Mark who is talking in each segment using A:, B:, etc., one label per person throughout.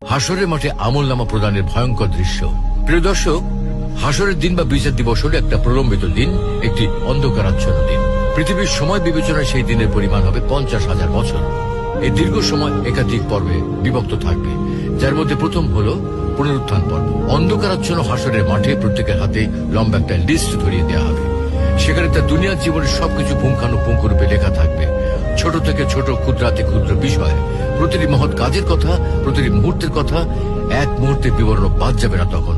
A: হাসরের মাঠে আমলনামা প্রদানের ভয়ঙ্কর দৃশ্য। প্রিয় দর্শক, হাসরের দিন বা বিচার দিবস হল একটা প্রলম্বিত দিন, একটি অন্ধকারাচ্ছন্ন দিন। পৃথিবীর সময় বিবেচনায় সেই দিনের পরিমাণ হবে 50,000 বছর। এই দীর্ঘ সময় একাধিক পর্বে বিভক্ত থাকবে, যার মধ্যে প্রথম হল পুনরুত্থান পর্ব। অন্ধকারাচ্ছন্ন হাসরের মাঠে প্রত্যেকের হাতে লম্বা একটা লিস্ট ধরিয়ে দেওয়া হবে। সেখানে তার দুনিয়ার জীবনের সবকিছু পুঙ্খানুপুঙ্খ রূপে লেখা থাকবে, ছোট থেকে ছোট, ক্ষুদ্রাতে ক্ষুদ্র বিষয়, প্রতিটি মহৎ কাজের কথা, প্রতিটি মুহূর্তের কথা। এক মুহূর্তের বিবরণ বাদ যাবে না। তখন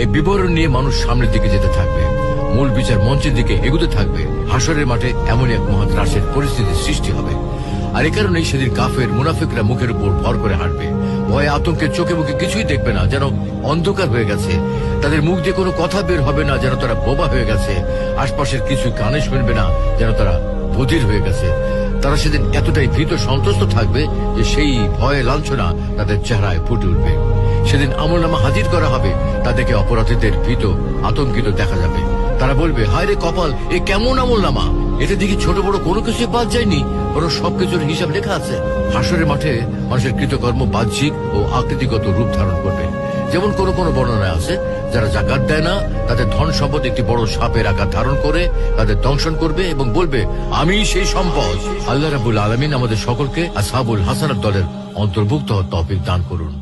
A: এই বিবরণ নিয়ে মানুষ সামনের দিকে যেতে থাকবে, মূল বিচার মঞ্চের দিকে এগুতে থাকবে। হাসরের মাঠে এমন এক মহৎ হ্রাসের পরিস্থিতির সৃষ্টি হবে। আর এ কারণেই সেদিন কাফের মুনাফিকরা মুখের উপর ভর করে হাঁটবে, ভয়ে আতঙ্কে চোখে মুখে কিছুই দেখবে না, যেন অন্ধকার হয়ে গেছে। তাদের মুখ দিয়ে কোনো কথা বের হবে না, যেন তারা বোবা হয়ে গেছে। আশপাশের কিছু কানে শুনবে না, যেন তারা বধির হয়ে গেছে। তারা সেদিন এতটাই ভীত সন্ত্রস্ত থাকবে যে সেই ভয়ে লাঞ্ছনা তাদের চেহারায় ফুটে উঠবে। সেদিন আমলনামা হাজির করা হবে, তাদেরকে অপরাধীদের ভীত আতঙ্কিত দেখা যাবে। তারা বলবে, হায় রে কপাল, এ কেমন আমলনামা! এতে দেখি ছোট বড় কোনো কিছু বাদ যায়নি, বরং সবকিছুর হিসাব লেখা আছে। হাসরের মাঠে মানুষের কৃতকর্ম বাহ্যিক ও আকৃতিগত রূপ ধারণ করবে। যেমন কোন কোন বর্ণনায় আছে, যারা জাকাত দেয় না তাদের ধন সম্পদ একটি বড় সাপের আকার ধারণ করে তাদের দংশন করবে এবং বলবে, আমি সেই সম্পদ। আল্লাহ রাব্বুল আলামিন আমাদের সকলকে আসহাবুল হাসানাত দলের অন্তর্ভুক্ত হওয়ার তৌফিক দান করুন।